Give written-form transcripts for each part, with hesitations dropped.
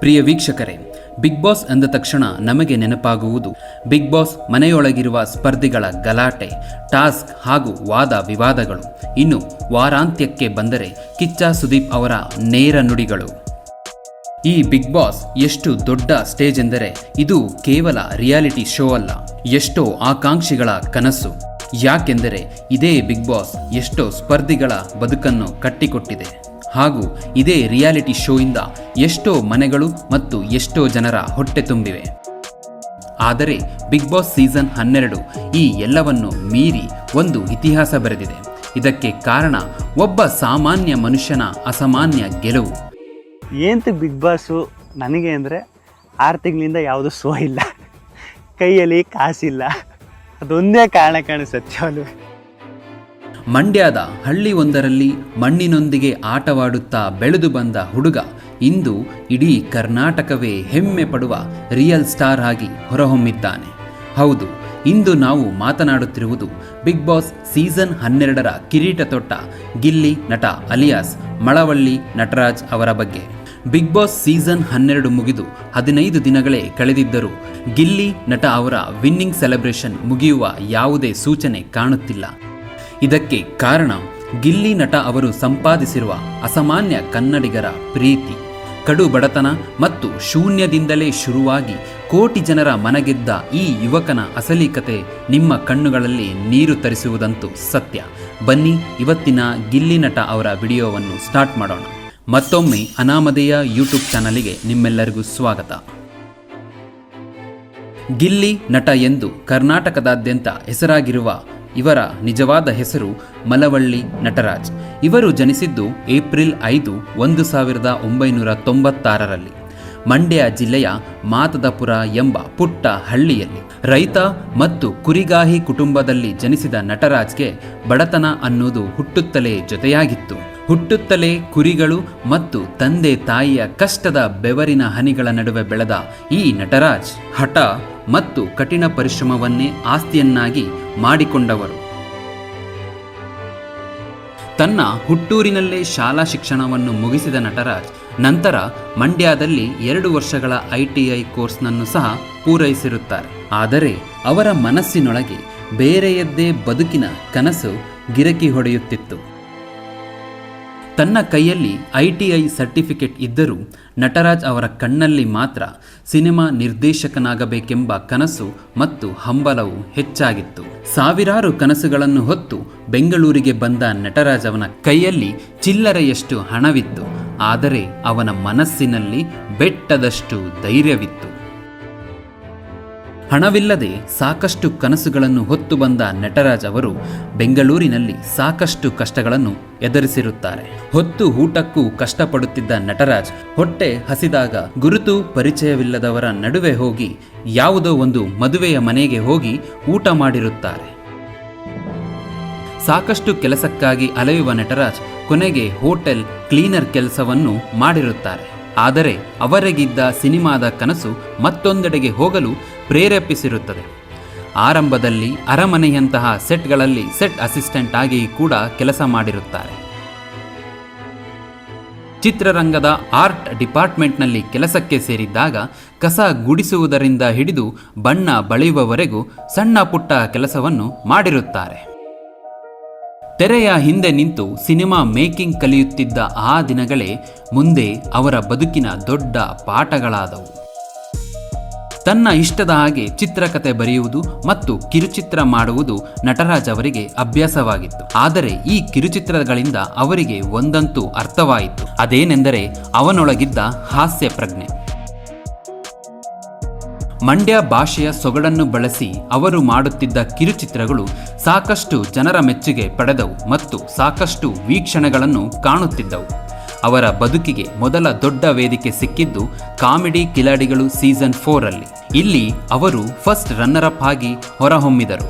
ಪ್ರಿಯ ವೀಕ್ಷಕರೇ, big boss ಎಂದ ತಕ್ಷಣ ನಮಗೆ ನೆನಪಾಗುವುದು ಬಿಗ್ ಬಾಸ್ ಮನೆಯೊಳಗಿರುವ ಸ್ಪರ್ಧಿಗಳ ಗಲಾಟೆ, ಟಾಸ್ಕ್ ಹಾಗೂ ವಾದ ವಿವಾದಗಳು. ಇನ್ನು ವಾರಾಂತ್ಯಕ್ಕೆ ಬಂದರೆ ಕಿಚ್ಚ ಸುದೀಪ್ ಅವರ ನೇರ ನುಡಿಗಳು. ಈ ಬಿಗ್ ಬಾಸ್ ಎಷ್ಟು ದೊಡ್ಡ ಸ್ಟೇಜ್ ಎಂದರೆ ಇದು ಕೇವಲ ರಿಯಾಲಿಟಿ ಶೋ ಅಲ್ಲ, ಎಷ್ಟೋ ಆಕಾಂಕ್ಷಿಗಳ ಕನಸು. ಯಾಕೆಂದರೆ ಇದೇ ಬಿಗ್ ಬಾಸ್ ಎಷ್ಟೋ ಸ್ಪರ್ಧಿಗಳ ಬದುಕನ್ನು ಕಟ್ಟಿಕೊಟ್ಟಿದೆ ಹಾಗೂ ಇದೇ ರಿಯಾಲಿಟಿ ಶೋಯಿಂದ ಎಷ್ಟೋ ಮನೆಗಳು ಮತ್ತು ಎಷ್ಟೋ ಜನರ ಹೊಟ್ಟೆ ತುಂಬಿವೆ. ಆದರೆ ಬಿಗ್ ಬಾಸ್ ಸೀಸನ್ 12 ಈ ಎಲ್ಲವನ್ನು ಮೀರಿ ಒಂದು ಇತಿಹಾಸ ಬರೆದಿದೆ. ಇದಕ್ಕೆ ಕಾರಣ ಒಬ್ಬ ಸಾಮಾನ್ಯ ಮನುಷ್ಯನ ಅಸಾಮಾನ್ಯ ಗೆಲುವು. ಏನಂತ ಬಿಗ್ ಬಾಸು ನನಗೆ ಅಂದರೆ 6 ತಿಂಗಳಿಂದ ಯಾವುದೂ ಶೋ ಇಲ್ಲ, ಕೈಯಲ್ಲಿ ಕಾಸಿಲ್ಲ, ಅದೊಂದೇ ಕಾರಣ ಸತ್ಯವಲ್ಲ. ಮಂಡ್ಯದ ಹಳ್ಳಿಯೊಂದರಲ್ಲಿ ಮಣ್ಣಿನೊಂದಿಗೆ ಆಟವಾಡುತ್ತಾ ಬೆಳೆದು ಬಂದ ಹುಡುಗ ಇಂದು ಇಡೀ ಕರ್ನಾಟಕವೇ ಹೆಮ್ಮೆ ಪಡುವ ರಿಯಲ್ ಸ್ಟಾರ್ ಆಗಿ ಹೊರಹೊಮ್ಮಿದ್ದಾನೆ. ಹೌದು, ಇಂದು ನಾವು ಮಾತನಾಡುತ್ತಿರುವುದು ಬಿಗ್ ಬಾಸ್ ಸೀಸನ್ 12ರ ಕಿರೀಟ ತೊಟ್ಟ ಗಿಲ್ಲಿ ನಟ ಅಲಿಯಾಸ್ ಮಳವಳ್ಳಿ ನಟರಾಜ್ ಅವರ ಬಗ್ಗೆ. ಬಿಗ್ ಬಾಸ್ ಸೀಸನ್ 12 ಮುಗಿದು 15 ದಿನಗಳೇ ಕಳೆದಿದ್ದರೂ ಗಿಲ್ಲಿ ನಟ ಅವರ ವಿನ್ನಿಂಗ್ ಸೆಲೆಬ್ರೇಷನ್ ಮುಗಿಯುವ ಯಾವುದೇ ಸೂಚನೆ ಕಾಣುತ್ತಿಲ್ಲ. ಇದಕ್ಕೆ ಕಾರಣ ಗಿಲ್ಲಿ ನಟ ಅವರು ಸಂಪಾದಿಸಿರುವ ಅಸಾಮಾನ್ಯ ಕನ್ನಡಿಗರ ಪ್ರೀತಿ. ಕಡು ಬಡತನ ಮತ್ತು ಶೂನ್ಯದಿಂದಲೇ ಶುರುವಾಗಿ ಕೋಟಿ ಜನರ ಮನಗೆದ್ದ ಈ ಯುವಕನ ಅಸಲಿ ಕತೆ ನಿಮ್ಮ ಕಣ್ಣುಗಳಲ್ಲಿ ನೀರು ತರಿಸುವುದಂತೂ ಸತ್ಯ. ಬನ್ನಿ ಇವತ್ತಿನ ಗಿಲ್ಲಿ ನಟ ಅವರ ವಿಡಿಯೋವನ್ನು ಸ್ಟಾರ್ಟ್ ಮಾಡೋಣ. ಮತ್ತೊಮ್ಮೆ ಅನಾಮಧೇಯ ಯೂಟ್ಯೂಬ್ ಚಾನಲಿಗೆ ನಿಮ್ಮೆಲ್ಲರಿಗೂ ಸ್ವಾಗತ. ಗಿಲ್ಲಿ ನಟ ಎಂದು ಕರ್ನಾಟಕದಾದ್ಯಂತ ಹೆಸರಾಗಿರುವ ಇವರ ನಿಜವಾದ ಹೆಸರು ಮಳವಳ್ಳಿ ನಟರಾಜ್. ಇವರು ಜನಿಸಿದ್ದು ಏಪ್ರಿಲ್ 5, 1996ರಲ್ಲಿ ಮಂಡ್ಯ ಜಿಲ್ಲೆಯ ಮಾತದಪುರ ಎಂಬ ಪುಟ್ಟ ಹಳ್ಳಿಯಲ್ಲಿ. ರೈತ ಮತ್ತು ಕುರಿಗಾಹಿ ಕುಟುಂಬದಲ್ಲಿ ಜನಿಸಿದ ನಟರಾಜ್ಗೆ ಬಡತನ ಅನ್ನೋದು ಹುಟ್ಟುತ್ತಲೇ ಜೊತೆಯಾಗಿತ್ತು. ಹುಟ್ಟುತ್ತಲೇ ಕುರಿಗಳು ಮತ್ತು ತಂದೆ ತಾಯಿಯ ಕಷ್ಟದ ಬೆವರಿನ ಹನಿಗಳ ನಡುವೆ ಬೆಳೆದ ಈ ನಟರಾಜ್ ಹಠ ಮತ್ತು ಕಠಿಣ ಪರಿಶ್ರಮವನ್ನೇ ಆಸ್ತಿಯನ್ನಾಗಿ ಮಾಡಿಕೊಂಡವರು. ತನ್ನ ಹುಟ್ಟೂರಿನಲ್ಲೇ ಶಾಲಾ ಶಿಕ್ಷಣವನ್ನು ಮುಗಿಸಿದ ನಟರಾಜ್ ನಂತರ ಮಂಡ್ಯದಲ್ಲಿ 2 ವರ್ಷಗಳ ITI ಕೋರ್ಸ್ನನ್ನು ಸಹ ಪೂರೈಸಿರುತ್ತಾರೆ. ಆದರೆ ಅವರ ಮನಸ್ಸಿನೊಳಗೆ ಬೇರೆಯದ್ದೇ ಬದುಕಿನ ಕನಸು ಗಿರಕಿ ಹೊಡೆಯುತ್ತಿತ್ತು. ತನ್ನ ಕೈಯಲ್ಲಿ ITI ಸರ್ಟಿಫಿಕೇಟ್ ಇದ್ದರೂ ನಟರಾಜ್ ಅವರ ಕಣ್ಣಲ್ಲಿ ಮಾತ್ರ ಸಿನಿಮಾ ನಿರ್ದೇಶಕನಾಗಬೇಕೆಂಬ ಕನಸು ಮತ್ತು ಹಂಬಲವು ಹೆಚ್ಚಾಗಿತ್ತು. ಸಾವಿರಾರು ಕನಸುಗಳನ್ನು ಹೊತ್ತು ಬೆಂಗಳೂರಿಗೆ ಬಂದ ನಟರಾಜ್ ಅವನ ಕೈಯಲ್ಲಿ ಚಿಲ್ಲರೆಯಷ್ಟು ಹಣವಿತ್ತು, ಆದರೆ ಅವನ ಮನಸ್ಸಿನಲ್ಲಿ ಬೆಟ್ಟದಷ್ಟು ಧೈರ್ಯವಿತ್ತು. ಹಣವಿಲ್ಲದೆ ಸಾಕಷ್ಟು ಕನಸುಗಳನ್ನು ಹೊತ್ತು ಬಂದ ನಟರಾಜ್ ಅವರು ಬೆಂಗಳೂರಿನಲ್ಲಿ ಸಾಕಷ್ಟು ಕಷ್ಟಗಳನ್ನು ಎದುರಿಸಿರುತ್ತಾರೆ. ಹೊತ್ತು ಊಟಕ್ಕೂ ಕಷ್ಟಪಡುತ್ತಿದ್ದ ನಟರಾಜ್ ಹೊಟ್ಟೆ ಹಸಿದಾಗ ಗುರುತು ಪರಿಚಯವಿಲ್ಲದವರ ನಡುವೆ ಹೋಗಿ ಯಾವುದೋ ಒಂದು ಮದುವೆಯ ಮನೆಗೆ ಹೋಗಿ ಊಟ ಮಾಡಿರುತ್ತಾರೆ. ಸಾಕಷ್ಟು ಕೆಲಸಕ್ಕಾಗಿ ಅಲೆಯುವ ನಟರಾಜ್ ಕೊನೆಗೆ ಹೋಟೆಲ್ ಕ್ಲೀನರ್ ಕೆಲಸವನ್ನು ಮಾಡಿರುತ್ತಾರೆ. ಆದರೆ ಅವರಿಗಿದ್ದ ಸಿನಿಮಾದ ಕನಸು ಮತ್ತೊಂದೆಡೆಗೆ ಹೋಗಲು ಪ್ರೇರೇಪಿಸಿರುತ್ತದೆ. ಆರಂಭದಲ್ಲಿ ಅರಮನೆಯಂತಹ ಸೆಟ್ಗಳಲ್ಲಿ ಸೆಟ್ ಅಸಿಸ್ಟೆಂಟ್ ಆಗಿ ಕೂಡ ಕೆಲಸ ಮಾಡಿರುತ್ತಾರೆ. ಚಿತ್ರರಂಗದ ಆರ್ಟ್ ಡಿಪಾರ್ಟ್ಮೆಂಟ್ನಲ್ಲಿ ಕೆಲಸಕ್ಕೆ ಸೇರಿದ್ದಾಗ ಕಸ ಗುಡಿಸುವುದರಿಂದ ಹಿಡಿದು ಬಣ್ಣ ಬಳಿಯುವವರೆಗೂ ಸಣ್ಣ ಪುಟ್ಟ ಕೆಲಸವನ್ನು ಮಾಡಿರುತ್ತಾರೆ. ತೆರೆಯ ಹಿಂದೆ ನಿಂತು ಸಿನಿಮಾ ಮೇಕಿಂಗ್ ಕಲಿಯುತ್ತಿದ್ದ ಆ ದಿನಗಳೇ ಮುಂದೆ ಅವರ ಬದುಕಿನ ದೊಡ್ಡ ಪಾಠಗಳಾದವು. ತನ್ನ ಇಷ್ಟದ ಹಾಗೆ ಚಿತ್ರಕಥೆ ಬರೆಯುವುದು ಮತ್ತು ಕಿರುಚಿತ್ರ ಮಾಡುವುದು ನಟರಾಜ್ ಅವರಿಗೆ ಅಭ್ಯಾಸವಾಗಿತ್ತು. ಆದರೆ ಈ ಕಿರುಚಿತ್ರಗಳಿಂದ ಅವರಿಗೆ ಒಂದಂತೂ ಅರ್ಥವಾಯಿತು, ಅದೇನೆಂದರೆ ಅವನೊಳಗಿದ್ದ ಹಾಸ್ಯ ಪ್ರಜ್ಞೆ. ಮಂಡ್ಯ ಭಾಷೆಯ ಸೊಗಡನ್ನು ಬಳಸಿ ಅವರು ಮಾಡುತ್ತಿದ್ದ ಕಿರುಚಿತ್ರಗಳು ಸಾಕಷ್ಟು ಜನರ ಮೆಚ್ಚುಗೆ ಪಡೆದವು ಮತ್ತು ಸಾಕಷ್ಟು ವೀಕ್ಷಣೆಗಳನ್ನು ಕಾಣುತ್ತಿದ್ದವು. ಅವರ ಬದುಕಿಗೆ ಮೊದಲ ದೊಡ್ಡ ವೇದಿಕೆ ಸಿಕ್ಕಿದ್ದು ಕಾಮಿಡಿ ಕಿಲಾಡಿಗಳು ಸೀಸನ್ 4ರಲ್ಲಿ. ಇಲ್ಲಿ ಅವರು ಫಸ್ಟ್ ರನ್ನರ್ ಅಪ್ ಆಗಿ ಹೊರಹೊಮ್ಮಿದರು.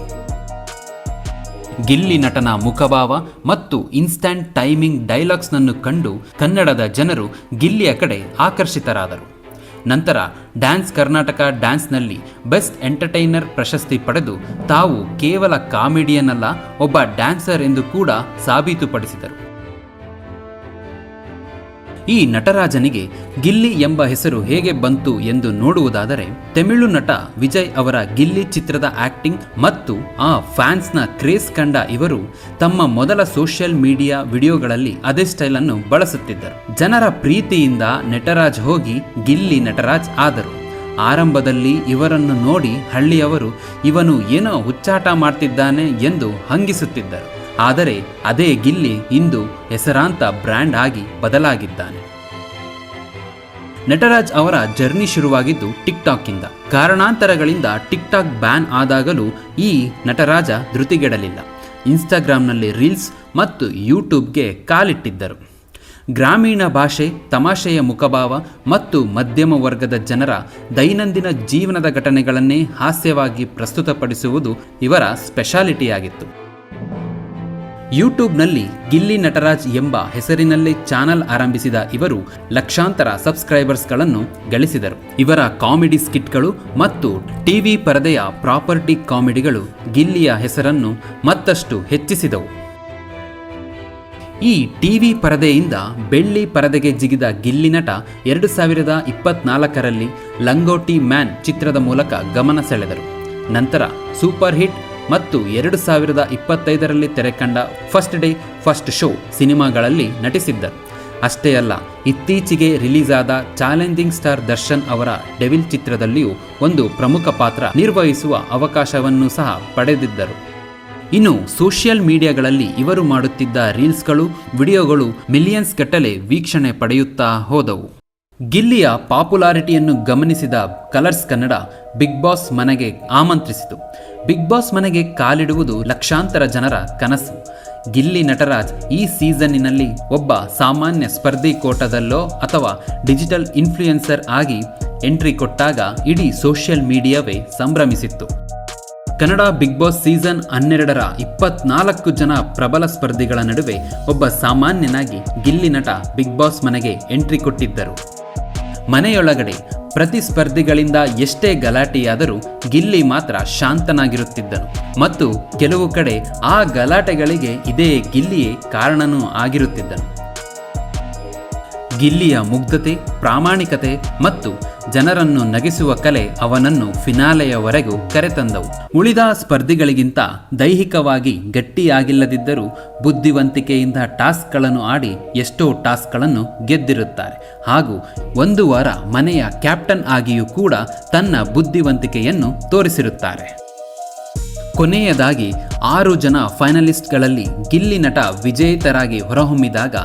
ಗಿಲ್ಲಿ ನಟನ ಮುಖಭಾವ ಮತ್ತು ಇನ್ಸ್ಟಂಟ್ ಟೈಮಿಂಗ್ ಡೈಲಾಗ್ಸ್ನನ್ನು ಕಂಡು ಕನ್ನಡದ ಜನರು ಗಿಲ್ಲಿಯ ಕಡೆ ಆಕರ್ಷಿತರಾದರು. ನಂತರ ಡ್ಯಾನ್ಸ್ ಕರ್ನಾಟಕ ಡ್ಯಾನ್ಸ್ನಲ್ಲಿ ಬೆಸ್ಟ್ ಎಂಟರ್ಟೈನರ್ ಪ್ರಶಸ್ತಿ ಪಡೆದು ತಾವು ಕೇವಲ ಕಾಮಿಡಿಯನ್ ಅಲ್ಲ, ಒಬ್ಬ ಡ್ಯಾನ್ಸರ್ ಎಂದು ಕೂಡ ಸಾಬೀತುಪಡಿಸಿದರು. ಈ ನಟರಾಜನಿಗೆ ಗಿಲ್ಲಿ ಎಂಬ ಹೆಸರು ಹೇಗೆ ಬಂತು ಎಂದು ನೋಡುವುದಾದರೆ, ತಮಿಳು ನಟ ವಿಜಯ್ ಅವರ ಗಿಲ್ಲಿ ಚಿತ್ರದ ಆಕ್ಟಿಂಗ್ ಮತ್ತು ಆ ಫ್ಯಾನ್ಸ್ನ ಕ್ರೇಜ್ ಕಂಡ ಇವರು ತಮ್ಮ ಮೊದಲ ಸೋಷಿಯಲ್ ಮೀಡಿಯಾ ವಿಡಿಯೋಗಳಲ್ಲಿ ಅದೇ ಸ್ಟೈಲ್ ಅನ್ನು ಬಳಸುತ್ತಿದ್ದರು. ಜನರ ಪ್ರೀತಿಯಿಂದ ನಟರಾಜ್ ಹೋಗಿ ಗಿಲ್ಲಿ ನಟರಾಜ್ ಆದರು. ಆರಂಭದಲ್ಲಿ ಇವರನ್ನು ನೋಡಿ ಹಳ್ಳಿಯವರು ಇವನು ಏನೋ ಹುಚ್ಚಾಟ ಮಾಡ್ತಿದ್ದಾನೆ ಎಂದು ಹಂಗಿಸುತ್ತಿದ್ದರು. ಆದರೆ ಅದೇ ಗಿಲ್ಲಿ ಇಂದು ಹೆಸರಾಂತ ಬ್ರ್ಯಾಂಡ್ ಆಗಿ ಬದಲಾಗಿದ್ದಾನೆ. ನಟರಾಜ್ ಅವರ ಜರ್ನಿ ಶುರುವಾಗಿದ್ದು ಟಿಕ್ಟಾಕ್ ಇಂದ. ಕಾರಣಾಂತರಗಳಿಂದ ಟಿಕ್ಟಾಕ್ ಬ್ಯಾನ್ ಆದಾಗಲೂ ಈ ನಟರಾಜ ಧೃತಿಗೆಡಲಿಲ್ಲ. ಇನ್ಸ್ಟಾಗ್ರಾಂನಲ್ಲಿ ರೀಲ್ಸ್ ಮತ್ತು ಯೂಟ್ಯೂಬ್ಗೆ ಕಾಲಿಟ್ಟಿದ್ದರು. ಗ್ರಾಮೀಣ ಭಾಷೆ, ತಮಾಷೆಯ ಮುಖಭಾವ ಮತ್ತು ಮಧ್ಯಮ ವರ್ಗದ ಜನರ ದೈನಂದಿನ ಜೀವನದ ಘಟನೆಗಳನ್ನೇ ಹಾಸ್ಯವಾಗಿ ಪ್ರಸ್ತುತಪಡಿಸುವುದು ಇವರ ಸ್ಪೆಷಾಲಿಟಿಯಾಗಿತ್ತು. ಯೂಟ್ಯೂಬ್ನಲ್ಲಿ ಗಿಲ್ಲಿ ನಟರಾಜ್ ಎಂಬ ಹೆಸರಿನಲ್ಲೇ ಚಾನಲ್ ಆರಂಭಿಸಿದ ಇವರು ಲಕ್ಷಾಂತರ ಸಬ್ಸ್ಕ್ರೈಬರ್ಸ್ಗಳನ್ನು ಗಳಿಸಿದರು. ಇವರ ಕಾಮಿಡಿ ಸ್ಕಿಟ್ಗಳು ಮತ್ತು ಟಿವಿ ಪರದೆಯ ಪ್ರಾಪರ್ಟಿ ಕಾಮಿಡಿಗಳು ಗಿಲ್ಲಿಯ ಹೆಸರನ್ನು ಮತ್ತಷ್ಟು ಹೆಚ್ಚಿಸಿದವು. ಈ ಟಿವಿ ಪರದೆಯಿಂದ ಬೆಳ್ಳಿ ಪರದೆಗೆ ಜಿಗಿದ ಗಿಲ್ಲಿ ನಟ 2024ರಲ್ಲಿ ಲಂಗೋಟಿ ಮ್ಯಾನ್ ಚಿತ್ರದ ಮೂಲಕ ಗಮನ ಸೆಳೆದರು. ನಂತರ ಸೂಪರ್ ಹಿಟ್ ಮತ್ತು 2025ರಲ್ಲಿ ತೆರೆಕಂಡ ಫಸ್ಟ್ ಡೇ ಫಸ್ಟ್ ಶೋ ಸಿನಿಮಾಗಳಲ್ಲಿ ನಟಿಸಿದ್ದರು. ಅಷ್ಟೇ ಅಲ್ಲ, ಇತ್ತೀಚೆಗೆ ರಿಲೀಸ್ ಆದ ಚಾಲೆಂಜಿಂಗ್ ಸ್ಟಾರ್ ದರ್ಶನ್ ಅವರ ಡೆವಿಲ್ ಚಿತ್ರದಲ್ಲಿಯೂ ಒಂದು ಪ್ರಮುಖ ಪಾತ್ರ ನಿರ್ವಹಿಸುವ ಅವಕಾಶವನ್ನು ಸಹ ಪಡೆದಿದ್ದರು. ಇನ್ನು ಸೋಷಿಯಲ್ ಮೀಡಿಯಾಗಳಲ್ಲಿ ಇವರು ಮಾಡುತ್ತಿದ್ದ ರೀಲ್ಸ್ಗಳು, ವಿಡಿಯೋಗಳು ಮಿಲಿಯನ್ಸ್ ಗಟ್ಟಲೆ ವೀಕ್ಷಣೆ ಪಡೆಯುತ್ತಾ ಹೋದವು. ಗಿಲ್ಲಿಯ ಪಾಪ್ಯುಲಾರಿಟಿಯನ್ನು ಗಮನಿಸಿದ ಕಲರ್ಸ್ ಕನ್ನಡ ಬಿಗ್ ಬಾಸ್ ಮನೆಗೆ ಆಮಂತ್ರಿಸಿತು. ಬಿಗ್ ಬಾಸ್ ಮನೆಗೆ ಕಾಲಿಡುವುದು ಲಕ್ಷಾಂತರ ಜನರ ಕನಸು. ಗಿಲ್ಲಿ ನಟರಾಜ್ ಈ ಸೀಸನ್ನಿನಲ್ಲಿ ಒಬ್ಬ ಸಾಮಾನ್ಯ ಸ್ಪರ್ಧಿ ಕೋಟದಲ್ಲೋ ಅಥವಾ ಡಿಜಿಟಲ್ ಇನ್ಫ್ಲೂಯೆನ್ಸರ್ ಆಗಿ ಎಂಟ್ರಿ ಕೊಟ್ಟಾಗ ಇಡೀ ಸೋಷಿಯಲ್ ಮೀಡಿಯಾವೇ ಸಂಭ್ರಮಿಸಿತ್ತು. ಕನ್ನಡ ಬಿಗ್ ಬಾಸ್ ಸೀಸನ್ 12ರ 24 ಜನ ಪ್ರಬಲ ಸ್ಪರ್ಧಿಗಳ ನಡುವೆ ಒಬ್ಬ ಸಾಮಾನ್ಯನಾಗಿ ಗಿಲ್ಲಿ ನಟ ಬಿಗ್ ಬಾಸ್ ಮನೆಗೆ ಎಂಟ್ರಿ ಕೊಟ್ಟಿದ್ದರು. ಮನೆಯೊಳಗಡೆ ಪ್ರತಿಸ್ಪರ್ಧಿಗಳಿಂದ ಎಷ್ಟೇ ಗಲಾಟೆಯಾದರೂ ಗಿಲ್ಲಿ ಮಾತ್ರ ಶಾಂತನಾಗಿರುತ್ತಿದ್ದನು ಮತ್ತು ಕೆಲವು ಕಡೆ ಆ ಗಲಾಟೆಗಳಿಗೆ ಇದೇ ಗಿಲ್ಲಿಯೇ ಕಾರಣನೂ ಆಗಿರುತ್ತಿದ್ದನು. ಗಿಲ್ಲಿಯ ಮುಗ್ಧತೆ, ಪ್ರಾಮಾಣಿಕತೆ ಮತ್ತು ಜನರನ್ನು ನಗಿಸುವ ಕಲೆ ಅವನನ್ನು ಫಿನಾಲೆಯವರೆಗೂ ಕರೆತಂದವು. ಉಳಿದ ಸ್ಪರ್ಧಿಗಳಿಗಿಂತ ದೈಹಿಕವಾಗಿ ಗಟ್ಟಿಯಾಗಿಲ್ಲದಿದ್ದರೂ ಬುದ್ಧಿವಂತಿಕೆಯಿಂದ ಟಾಸ್ಕ್ಗಳನ್ನು ಆಡಿ ಎಷ್ಟೋ ಟಾಸ್ಕ್ಗಳನ್ನು ಗೆದ್ದಿರುತ್ತಾರೆ. ಹಾಗೂ ಒಂದು ವಾರ ಮನೆಯ ಕ್ಯಾಪ್ಟನ್ ಆಗಿಯೂ ಕೂಡ ತನ್ನ ಬುದ್ಧಿವಂತಿಕೆಯನ್ನು ತೋರಿಸಿರುತ್ತಾರೆ. ಕೊನೆಯದಾಗಿ 6 ಜನ ಫೈನಲಿಸ್ಟ್ಗಳಲ್ಲಿ ಗಿಲ್ಲಿ ನಟ ವಿಜೇತರಾಗಿ ಹೊರಹೊಮ್ಮಿದಾಗ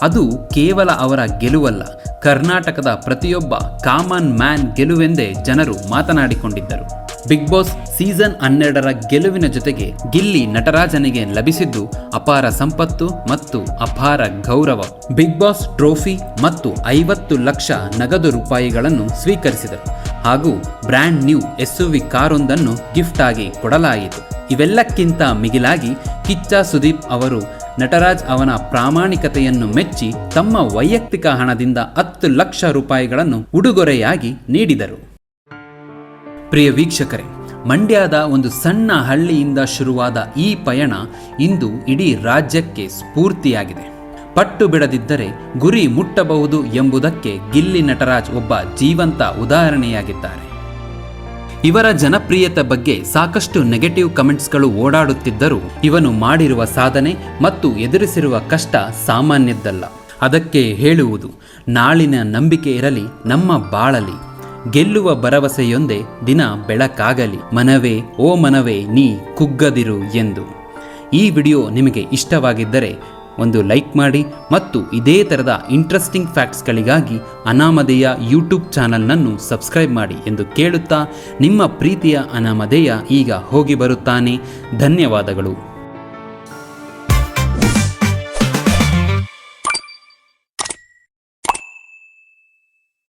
ಅದು ಕೇವಲ ಅವರ ಗೆಲುವಲ್ಲ, ಕರ್ನಾಟಕದ ಪ್ರತಿಯೊಬ್ಬ ಕಾಮನ್ ಮ್ಯಾನ್ ಗೆಲುವೆಂದೇ ಜನರು ಮಾತನಾಡಿಕೊಂಡಿದ್ದರು. ಬಿಗ್ ಬಾಸ್ ಸೀಸನ್ 12ರ ಗೆಲುವಿನ ಜೊತೆಗೆ ಗಿಲ್ಲಿ ನಟರಾಜನಿಗೆ ಲಭಿಸಿದ್ದು ಅಪಾರ ಸಂಪತ್ತು ಮತ್ತು ಅಪಾರ ಗೌರವ. ಬಿಗ್ ಬಾಸ್ ಟ್ರೋಫಿ ಮತ್ತು 50 ಲಕ್ಷ ನಗದು ರೂಪಾಯಿಗಳನ್ನು ಸ್ವೀಕರಿಸಿದರು ಹಾಗೂ ಬ್ರ್ಯಾಂಡ್ ನ್ಯೂ SUV ಕಾರೊಂದನ್ನು ಗಿಫ್ಟ್ ಆಗಿ ಕೊಡಲಾಯಿತು. ಇವೆಲ್ಲಕ್ಕಿಂತ ಮಿಗಿಲಾಗಿ ಕಿಚ್ಚ ಸುದೀಪ್ ಅವರು ನಟರಾಜ್ ಅವನ ಪ್ರಾಮಾಣಿಕತೆಯನ್ನು ಮೆಚ್ಚಿ ತಮ್ಮ ವೈಯಕ್ತಿಕ ಹಣದಿಂದ 10 ಲಕ್ಷ ರೂಪಾಯಿಗಳನ್ನು ಉಡುಗೊರೆಯಾಗಿ ನೀಡಿದರು. ಪ್ರಿಯ ವೀಕ್ಷಕರೇ, ಮಂಡ್ಯದ ಒಂದು ಸಣ್ಣ ಹಳ್ಳಿಯಿಂದ ಶುರುವಾದ ಈ ಪಯಣ ಇಂದು ಇಡೀ ರಾಜ್ಯಕ್ಕೆ ಸ್ಫೂರ್ತಿಯಾಗಿದೆ. ಪಟ್ಟು ಬಿಡದಿದ್ದರೆ ಗುರಿ ಮುಟ್ಟಬಹುದು ಎಂಬುದಕ್ಕೆ ಗಿಲ್ಲಿ ನಟರಾಜ್ ಒಬ್ಬ ಜೀವಂತ ಉದಾಹರಣೆಯಾಗಿದ್ದಾರೆ. ಇವರ ಜನಪ್ರಿಯತೆ ಬಗ್ಗೆ ಸಾಕಷ್ಟು ನೆಗೆಟಿವ್ ಕಮೆಂಟ್ಸ್ಗಳು ಓಡಾಡುತ್ತಿದ್ದರೂ ಇವನು ಮಾಡಿರುವ ಸಾಧನೆ ಮತ್ತು ಎದುರಿಸಿರುವ ಕಷ್ಟ ಸಾಮಾನ್ಯದ್ದಲ್ಲ. ಅದಕ್ಕೆ ಹೇಳುವುದು, ನಾಳಿನ ನಂಬಿಕೆ ಇರಲಿ ನಮ್ಮ ಬಾಳಲಿ, ಗೆಲ್ಲುವ ಭರವಸೆಯೊಂದೇ ದಿನ ಬೆಳಕಾಗಲಿ, ಮನವೇ ಓ ಮನವೇ ನೀ ಕುಗ್ಗದಿರು ಎಂದು. ಈ ವಿಡಿಯೋ ನಿಮಗೆ ಇಷ್ಟವಾಗಿದ್ದರೆ ಒಂದು ಲೈಕ್ ಮಾಡಿ ಮತ್ತು ಇದೇ ಥರದ ಇಂಟ್ರೆಸ್ಟಿಂಗ್ ಫ್ಯಾಕ್ಟ್ಸ್ಗಳಿಗಾಗಿ ಅನಾಮಧೇಯ ಯೂಟ್ಯೂಬ್ ಚಾನಲ್ನನ್ನು ಸಬ್ಸ್ಕ್ರೈಬ್ ಮಾಡಿ ಎಂದು ಕೇಳುತ್ತಾ ನಿಮ್ಮ ಪ್ರೀತಿಯ ಅನಾಮಧೇಯ ಈಗ ಹೋಗಿ ಬರುತ್ತಾನೆ. ಧನ್ಯವಾದಗಳು.